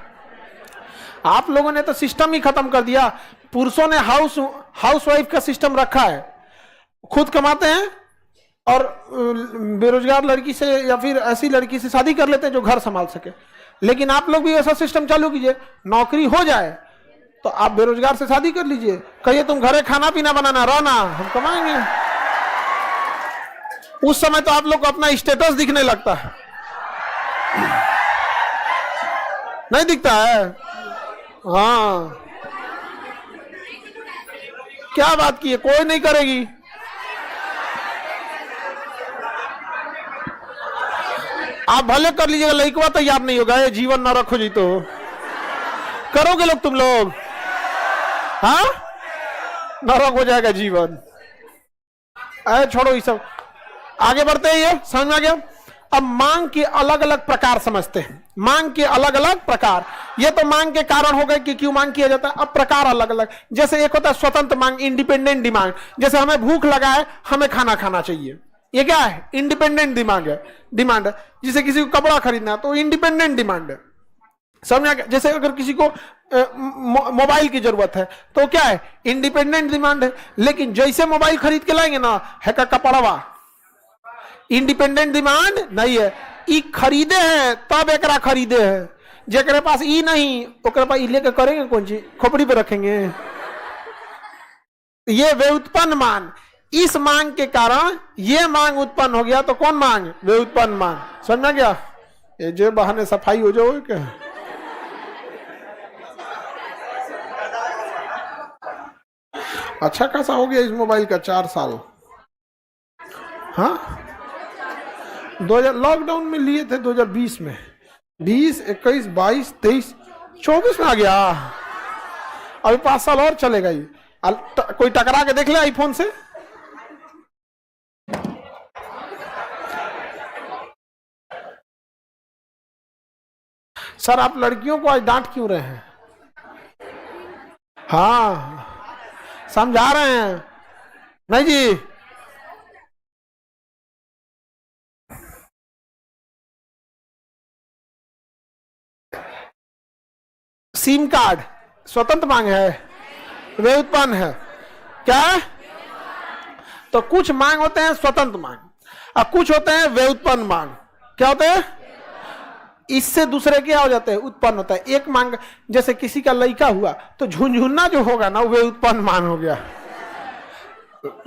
A: आप लोगों ने तो सिस्टम ही खत्म कर दिया। पुरुषों ने हाउस वाइफ का सिस्टम रखा है, खुद कमाते हैं और बेरोजगार लड़की से या फिर ऐसी लड़की से शादी कर लेते हैं जो घर संभाल सके। लेकिन आप लोग भी ऐसा सिस्टम चालू कीजिए, नौकरी हो जाए तो आप बेरोजगार से शादी कर लीजिए, कहिए तुम घरे खाना पीना बनाना, रहना, हम कमाएंगे। उस समय तो आप लोग को अपना स्टेटस दिखने लगता है, नहीं दिखता है? हाँ, क्या बात की है, कोई नहीं करेगी। आप भले कर लीजिएगा, लड़कवा तैयार नहीं होगा, ये जीवन न रखो जी तो करोगे लोग तुम लोग, हाँ? नरक हो जाएगा जीवन। अरे छोड़ो ये सब, आगे बढ़ते हैं। ये समझ में आ गया? अब मांग के अलग अलग प्रकार समझते हैं। मांग के अलग अलग प्रकार, ये तो मांग के कारण हो गए कि क्यों मांग किया जाता है। अब प्रकार अलग अलग, जैसे एक होता है स्वतंत्र मांग, इंडिपेंडेंट डिमांड। जैसे हमें भूख लगा है, हमें खाना खाना चाहिए, ये क्या है? इंडिपेंडेंट डिमांड है। जिसे किसी को कपड़ा खरीदना है तो इंडिपेंडेंट डिमांड है। समझ में? जैसे अगर किसी को मोबाइल की जरूरत है तो क्या है? इंडिपेंडेंट डिमांड है। लेकिन जैसे मोबाइल खरीद के लाएंगे ना, है का कपड़वा, इंडिपेंडेंट डिमांड नहीं है। ई खरीदे हैं तब एकरा खरीदे हैं, जेकरे पास ई नहीं ओकरे पास ई लेके करेंगे कौन चीज, खोपड़ी पे रखेंगे। ये व्युत्पन्न मांग, इस मांग के कारण ये मांग उत्पन्न हो गया, तो कौन मांग? व्युत्पन्न मांग। समझ गया? ये जो बहाने सफाई हो जाओ क्या? अच्छा खासा हो गया इस मोबाइल का 4 साल। हाँ, 2000 लॉकडाउन में लिए थे 2020 में, 20, 21, 22, 23, 24 में आ गया। अभी 5 साल और चलेगा ये। कोई टकरा के देख ले आईफोन से। सर आप लड़कियों को आज डांट क्यों रहे हैं? हाँ, समझा रहे हैं नहीं जी? सिम कार्ड स्वतंत्र मांग है, व्युत्पन्न है। क्या है? तो कुछ मांग होते हैं स्वतंत्र मांग और कुछ होते हैं व्युत्पन्न मांग। क्या होते हैं? इससे दूसरे क्या हो जाते हैं? उत्पन्न होता है। एक मांग, जैसे किसी का लड़का हुआ तो झुनझुना जो होगा ना, वो उत्पन्न मांग हो गया।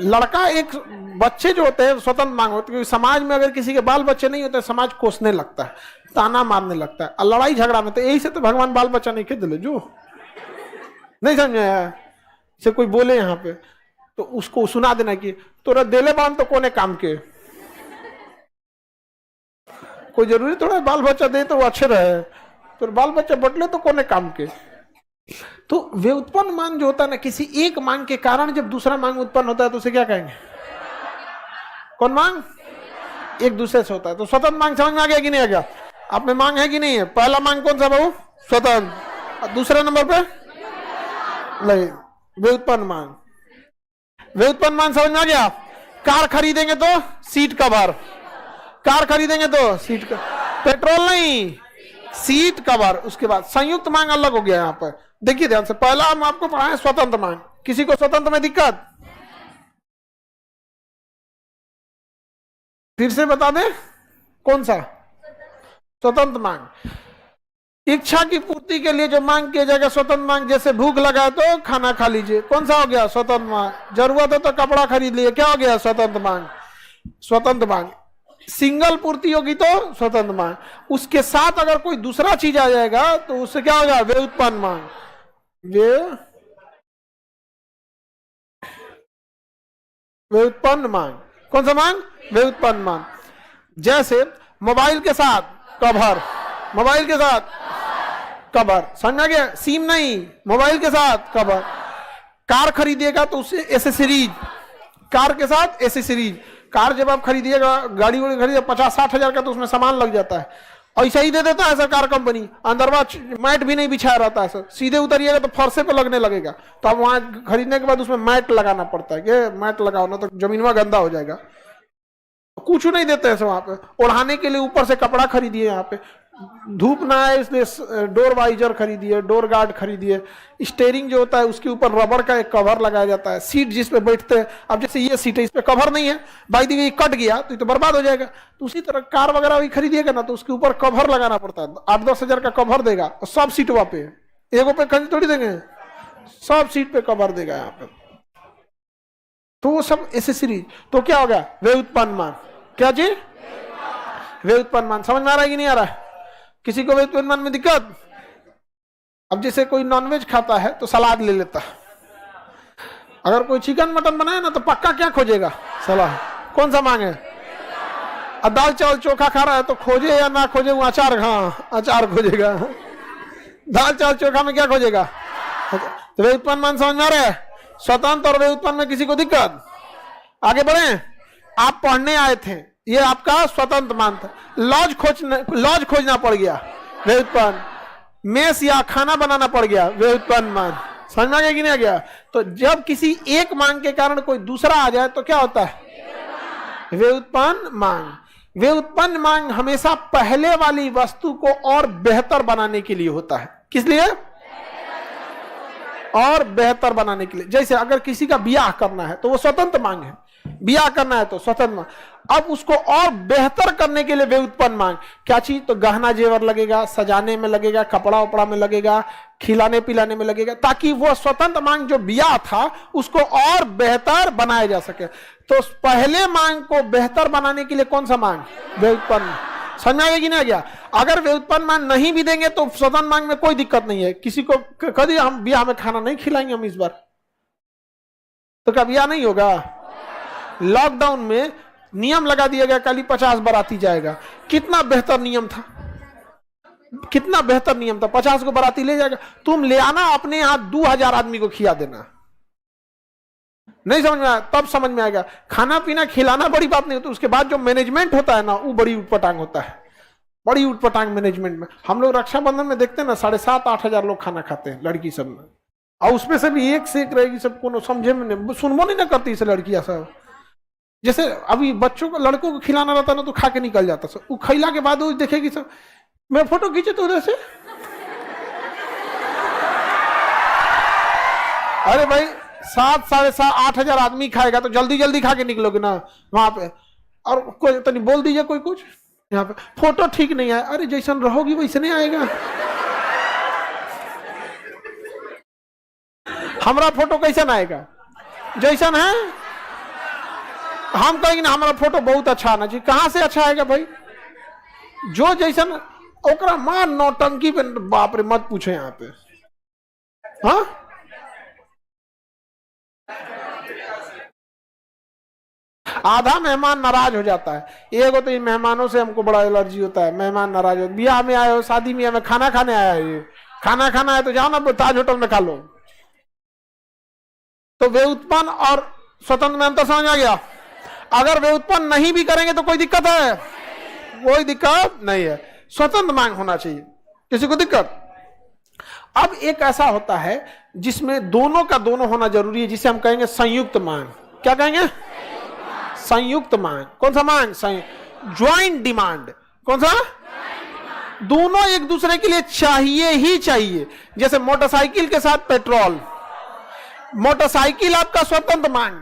A: लड़का, एक बच्चे जो होते हैं स्वतंत्र मांग होते हैं, क्योंकि समाज में अगर किसी के बाल बच्चे नहीं होते, समाज कोसने लगता है, ताना मारने लगता है, और लड़ाई झगड़ा में तो यही से तो भगवान बाल बच्चा नहीं खेल जो नहीं समझे। से कोई बोले यहाँ पे तो उसको सुना देना कि तोरा देले बांध तो कोने काम के, कोई जरूरी थोड़ा बाल बच्चा दे तो वो अच्छे रहे, तो बाल बच्चा बटले तो कोने काम के। तो व्युत्पन्न मांग जो होता है ना, किसी एक मांग के कारण जब दूसरा मांग उत्पन्न होता है तो उसे क्या कहेंगे? कौन मांग? एक दूसरे से होता है। तो स्वतंत्र मांग समझ में आ गया कि नहीं आ गया? आप में मांग है कि नहीं है? पहला मांग कौन सा बाबू? स्वतंत्र। दूसरे नंबर पे नहीं, व्युत्पन्न मांग। व्युत्पन्न मांग समझ में आ गया? कार खरीदेंगे तो सीट कवर, कार खरीदेंगे तो सीट का, पेट्रोल नहीं, सीट कवर। उसके बाद संयुक्त मांग अलग हो गया। यहाँ पर देखिए ध्यान से, पहला हम आपको पढ़ाएं स्वतंत्र मांग। किसी को स्वतंत्र में दिक्कत? फिर से बता दें कौन सा? स्वतंत्र मांग। इच्छा की पूर्ति के लिए जो मांग किया जाएगा स्वतंत्र मांग। जैसे भूख लगा तो खाना खा लीजिए, कौन सा हो गया? स्वतंत्र मांग। जरूरत है तो कपड़ा खरीद लीजिए, क्या हो गया? स्वतंत्र मांग। स्वतंत्र मांग। सिंगल पूर्ति होगी तो स्वतंत्र मांग। उसके साथ अगर कोई दूसरा चीज आ जाएगा तो उससे क्या होगा? व्युत्पन्न मांग। व्युत्पन्न मांग। कौन सा मांग? व्युत्पन्न मांग। जैसे मोबाइल के साथ कवर, मोबाइल के साथ कवर, समझ गया? सिम नहीं, मोबाइल के साथ कवर। कार खरीदिएगा तो उससे एसेसरीज, कार के साथ एसेसरीज। कार जब आप खरीदिएगा, गाड़ी वाड़ी खरीदिए 50-60 हजार का, तो उसमें सामान लग जाता है। ऐसा ही दे देता है सरकार कंपनी, अंदरवा मैट भी नहीं बिछाया रहता है सर, सीधे उतरिएगा तो फर्शे पे लगने लगेगा। तो अब वहां खरीदने के बाद उसमें मैट लगाना पड़ता है कि मैट लगाओ ना तो जमीनवा गंदा हो जाएगा। कुछ नहीं देते हैं वहां पे। ओढ़ाने के लिए ऊपर से कपड़ा खरीदिए, यहाँ पे धूप ना आए इसलिए डोर वाइजर खरीदिए, डोर गार्ड खरीदिए। स्टेयरिंग जो होता है उसके ऊपर रबर का एक कवर लगाया जाता है। सीट जिस पे बैठते हैं, अब जैसे ये सीट है, इस पे कवर नहीं है, बाई दी कट गया तो बर्बाद हो जाएगा। तो उसी तरह कार वगैरह भी खरीदिएगा ना तो उसके ऊपर कवर लगाना पड़ता है। 8-10 हजार का कवर देगा और सब सीटवा पे, एगो पे खरीद थोड़ी देंगे, सब सीट पे कवर देगा यहाँ पे। तो वो सब एसेसरीज। तो क्या होगा? वे उत्पन्न मान। क्या जी? वे उत्पन्न मान। समझ में आ रहा है कि नहीं आ रहा है? किसी को वे उत्पन्न मान में दिक्कत? अब जैसे कोई नॉनवेज खाता है तो सलाद ले लेता है। अगर कोई चिकन मटन बनाए ना तो पक्का क्या खोजेगा? सलाद। कौन सा मांगे? और दाल चावल चोखा खा रहा है तो खोजे या ना खोजे, वो अचार, हाँ अचार खोजेगा। दाल चावल चोखा में क्या खोजेगा? तो वे उत्पन्न मान समझ में आ रहा है? स्वतंत्र और वे उत्पन्न में किसी को दिक्कत? आगे बढ़े। आप पढ़ने आए थे, ये आपका स्वतंत्र मान था। लॉज खोजना पड़ गया, वे उत्पन्न। मेस या खाना बनाना पड़ गया, वे उत्पन्न मान। समझ में आ गया कि नहीं आ गया? तो जब किसी एक मांग के कारण कोई दूसरा आ जाए तो क्या होता है? वे उत्पन्न मांग। वे उत्पन्न मांग हमेशा पहले वाली वस्तु को और बेहतर बनाने के लिए होता है। किस लिए? और बेहतर बनाने के लिए। जैसे अगर किसी का ब्याह करना है तो वो स्वतंत्र मांग है, ब्याह करना है तो स्वतंत्र मांग। अब उसको और बेहतर करने के लिए वे उत्पन्न मांग। क्या चीज? तो गहना जेवर लगेगा, सजाने में लगेगा, कपड़ा उपड़ा में लगेगा, खिलाने पिलाने में लगेगा, ताकि वो स्वतंत्र मांग जो ब्याह था उसको और बेहतर बनाया जा सके। तो पहले मांग को बेहतर बनाने के लिए कौन सा मांग? वे उत्पन्न। समझ में आ गया कि नहीं आ गया? अगर वे उत्पन्न मांग नहीं भी देंगे तो स्वतंत्र मांग में कोई दिक्कत नहीं है। किसी को कभी हम ब्याह में खाना नहीं खिलाएंगे हम इस बार, तो क्या ब्याह नहीं होगा? लॉकडाउन में नियम लगा दिया गया, कल 50 बाराती जाएगा। कितना बेहतर नियम था, कितना बेहतर नियम था। 50 को बाराती ले जाएगा, तुम ले आना अपने यहां 2000 आदमी को खिला देना। नहीं समझ में आया? तब समझ में आएगा। खाना पीना खिलाना बड़ी बात नहीं होती, उसके बाद जो मैनेजमेंट होता है ना वो बड़ी उटपटांग होता है, बड़ी उटपटांग मैनेजमेंट में। हम लोग रक्षाबंधन में देखते हैं ना 7,500-8 हजार लोग खाना खाते हैं लड़की सब में, और उसमें से भी एक से एक रहेगी, सबको समझे में नहीं, सुनबो नहीं ना करती इसे लड़कियां सब। जैसे अभी बच्चों को, लड़कों को खिलाना रहता ना तो खा के निकल जाता सब। वो खिला के बाद वो देखेगी सब, मैं फोटो खींचे तो उधर से, अरे भाई 7, 7,500, 8 हजार आदमी खाएगा तो जल्दी जल्दी खा के निकलोगे ना वहां पे। और कोई तो नहीं बोल दीजिए कोई कुछ, यहाँ पे फोटो ठीक नहीं आया, अरे जैसन रहोगी वैसे नहीं आएगा। हमारा फोटो कैसा आएगा? जैसन है हम कहेंगे ना हमारा फोटो बहुत अच्छा आना चाहिए। कहां से अच्छा आएगा भाई? जो जैसन ओकरा मार नौटंकी पे, बाप रे मत पूछे यहाँ पे। हाँ आधा मेहमान नाराज हो जाता है। एगो तो इन मेहमानों से हमको बड़ा एलर्जी होता है। मेहमान नाराज हो, ब्याह में आए हो, शादी में खाना खाने आया है, खाना खाना है तो जाओ ना ताज होटल में खा लो। तो वे उत्पन्न और स्वतंत्र में अंतर समझ आ गया? अगर वे उत्पन्न नहीं भी करेंगे तो कोई दिक्कत है? कोई दिक्कत नहीं है। स्वतंत्र मांग होना चाहिए, किसी को दिक्कत? अब एक ऐसा होता है जिसमें दोनों का दोनों होना जरूरी है, जिसे हम कहेंगे संयुक्त मांग। क्या कहेंगे? संयुक्त मांग। कौन सा मांग? Joint demand. कौन सा? दोनों एक दूसरे के लिए चाहिए ही चाहिए। जैसे मोटरसाइकिल के साथ पेट्रोल, मोटरसाइकिल आपका स्वतंत्र मांग,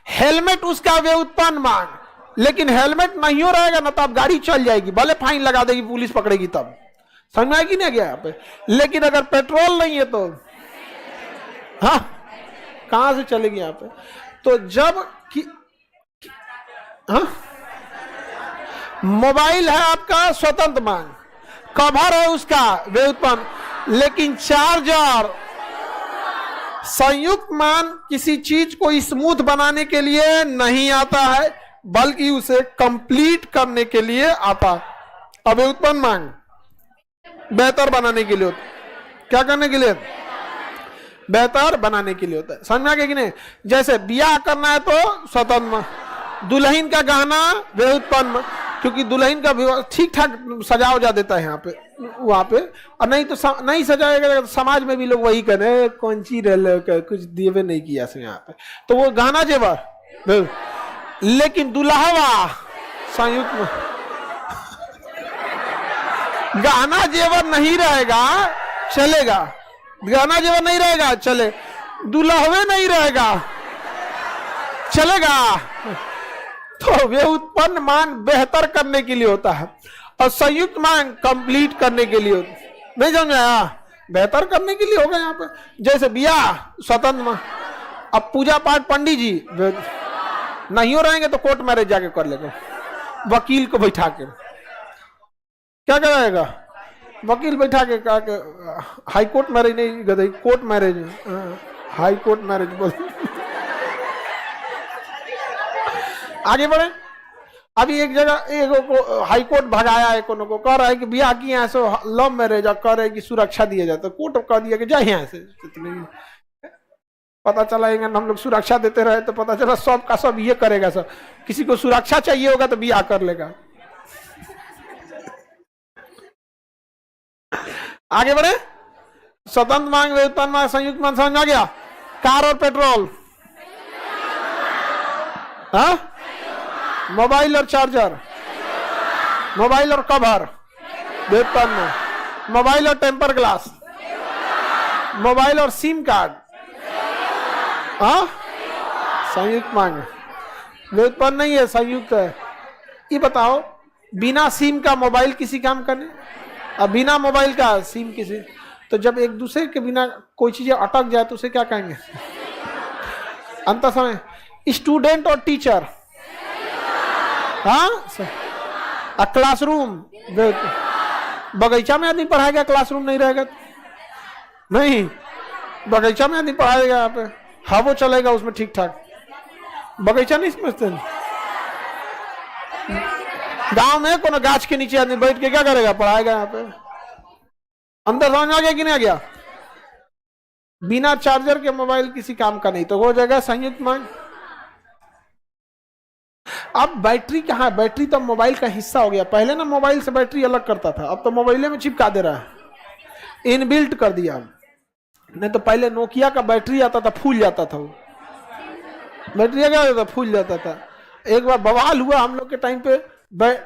A: हेलमेट उसका वे उत्पन्न मांग। लेकिन हेलमेट नहीं हो रहेगा ना तो आप गाड़ी चल जाएगी, भले फाइन लगा देगी, पुलिस पकड़ेगी, तब समझ में आएगी नहीं गया यहाँ पे। लेकिन अगर पेट्रोल नहीं है तो हाँ कहां से चलेगी यहाँ पे? तो जब हाँ मोबाइल है आपका स्वतंत्र मांग, कवर है उसका वे उत्पन्न, लेकिन चार्जर संयुक्त मान किसी चीज को स्मूथ बनाने के लिए नहीं आता है, बल्कि उसे कंप्लीट करने के लिए आता है। अब उत्पन्न मांग बेहतर बनाने के लिए होता है। क्या करने के लिए? बेहतर बनाने के लिए होता है। समझ में आ गया कि नहीं? जैसे ब्याह करना है तो स्वतंत्र मांग, दुल्हन का गहना व्युत्पन्न, क्योंकि दुल्हन का ठीक ठाक सजा उजा देता है यहाँ पे वहां पे, और नहीं तो नहीं सजाएगा तो समाज में भी लोग वही करें कौन सी कुछ दिए नहीं किया यहाँ पे, तो वो गहना जेवर। लेकिन दुल्हवा संयुक्त में गहना जेवर नहीं रहेगा चलेगा, गहना जेवर नहीं रहेगा चले, दुल्हवे नहीं रहेगा चलेगा। तो वे उत्पन्न मान बेहतर करने के लिए होता है और संयुक्त मान कंप्लीट करने के लिए होता है। नहीं समझ आया? बेहतर करने के लिए होगा यहाँ पे। जैसे ब्याह स्वतंत्र मान, अब पूजा पाठ पंडित जी नहीं हो रहेंगे तो कोर्ट मैरिज जाके कर लेगा, वकील को बैठा के क्या कराएगा? वकील बैठा के कहा के हाई कोर्ट मैरिज नहीं गई, court marriage, high court marriage बोल। आगे बढ़े। अभी एक जगह एक को हाई कोर्ट भगाया है, कोनो को कह रहा है कि ब्याह किए यहाँ से लव मैरिज, और कह रहे हैं कि सुरक्षा दिया जाता है। कोर्ट कह दिया कि जाए यहाँ से। पता चला हम लोग सुरक्षा देते रहे तो पता चला सब का सब ये करेगा, सब किसी को सुरक्षा चाहिए होगा तो ब्याह कर लेगा। आगे बढ़े। स्वतंत्र मांग व्युत्पन्न मांग संयुक्त मांग समझ आ गया? कार और पेट्रोल, हाँ, मोबाइल और चार्जर, मोबाइल और कवर व्युत्पन्न, मोबाइल और टेम्पर ग्लास, मोबाइल और सिम कार्ड, हाँ, संयुक्त मांग व्युत्पन्न नहीं है, संयुक्त है। ये बताओ बिना सिम का मोबाइल किसी काम का नहीं, अब बिना मोबाइल का सिम किसी, तो जब एक दूसरे के बिना कोई चीजें अटक जाए तो उसे क्या कहेंगे? अंतर समय। स्टूडेंट और टीचर, हाँ, क्लासरूम, बगीचा में आदमी पढ़ाएगा, क्लासरूम नहीं रहेगा नहीं, बगीचा में आदमी पढ़ाएगा, यहाँ पे हवा चलेगा उसमें ठीक ठाक, बगीचा नहीं समझते। गांव में कोनो गाछ के नीचे आदमी बैठ के क्या करेगा? पढ़ाएगा यहाँ पे। अंदर समझ आ गया कि नहीं आ गया? बिना चार्जर के मोबाइल किसी काम का नहीं, तो हो जाएगा संयुक्त मांग। अब बैटरी कहाँ? बैटरी तो मोबाइल का हिस्सा हो गया। पहले ना मोबाइल से बैटरी अलग करता था, अब तो मोबाइल में चिपका दे रहा है, इनबिल्ट कर दिया। नहीं तो पहले नोकिया का बैटरी आता था, फूल जाता था, वो बैटरी क्या होता था? फूल जाता था। एक बार बवाल हुआ हम लोग के टाइम पे,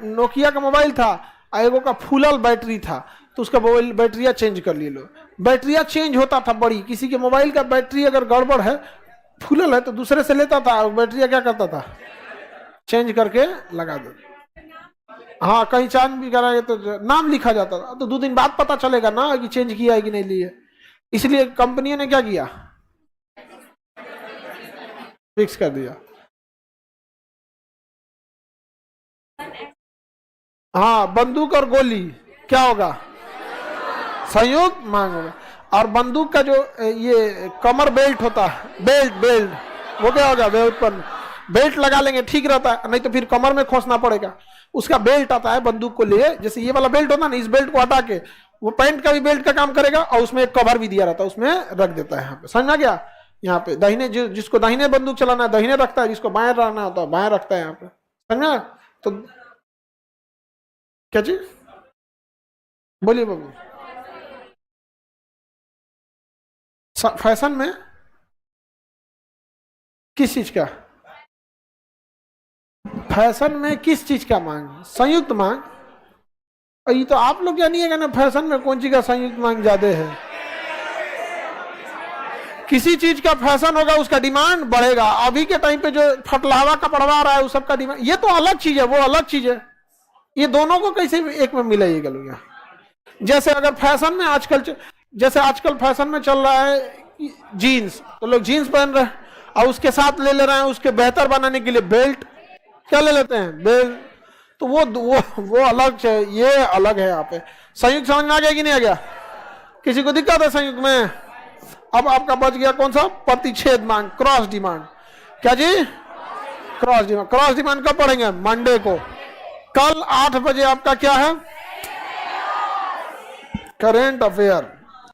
A: नोकिया का मोबाइल था, एगो का फूलल बैटरी था, तो उसका मोबाइल बैटरिया चेंज कर लिए लो। बैटरिया चेंज होता था बड़ी, किसी के मोबाइल का बैटरी अगर गड़बड़ है, फूलल है, तो दूसरे से लेता था, बैटरिया क्या करता था? चेंज करके लगा दो। हाँ, कहीं चेंज भी कराएंगे तो नाम लिखा जाता था, तो 2 दिन बाद पता चलेगा ना कि चेंज किया है कि नहीं लिए। इसलिए कंपनी ने क्या किया? फिक्स कर दिया। हाँ, बंदूक और गोली क्या होगा? संयुक्त मांग होगा। और बंदूक का जो ये कमर बेल्ट होता है, बेल्ट वो क्या होगा? व्युत्पन्न। बेल्ट लगा लेंगे ठीक रहता है, नहीं तो फिर कमर में खोसना पड़ेगा। उसका बेल्ट आता है बंदूक को लिए, जैसे ये वाला बेल्ट होता है ना, इस बेल्ट को हटा के वो पैंट का भी बेल्ट का काम करेगा, और उसमें एक कवर भी दिया रहता है, उसमें रख देता है। यहाँ पे समझ आ गया? यहाँ पे दाहिने जिसको दाहिने बंदूक चलाना है दाहिने रखता है, जिसको बाएं रहना होता है बाएं रखता है। यहाँ पे समझा? तो क्या चीज बोलिए बाबू? फैशन में किस चीज का? फैशन में किस चीज का मांग? संयुक्त मांग। ये तो आप लोग जानिएगा ना, फैशन में कौन चीज का संयुक्त मांग ज्यादा है। किसी चीज का फैशन होगा उसका डिमांड बढ़ेगा। अभी के टाइम पे जो फटलावा कपड़वा रहा है उस सबका डिमांड, ये तो अलग चीज है, वो अलग चीज है। ये दोनों को कैसे एक में मिलाइएगा लोग? जैसे अगर फैशन में जैसे आजकल फैशन में चल रहा है जीन्स, तो लोग जीन्स पहन रहे हैं, और उसके साथ ले रहे हैं उसके बेहतर बनाने के लिए बेल्ट। क्या ले लेते हैं? बेल्ट। तो वो अलग है, ये अलग है। यहाँ पे संयुक्त समझ में आ गया कि नहीं आ गया? किसी को दिक्कत है संयुक्त में? अब आपका बच गया कौन सा? प्रतिच्छेद मांग, क्रॉस डिमांड। क्या जी? Cross demand. क्रॉस डिमांड कब पढ़ेंगे? मंडे को। कल 8 बजे आपका क्या है? Current affair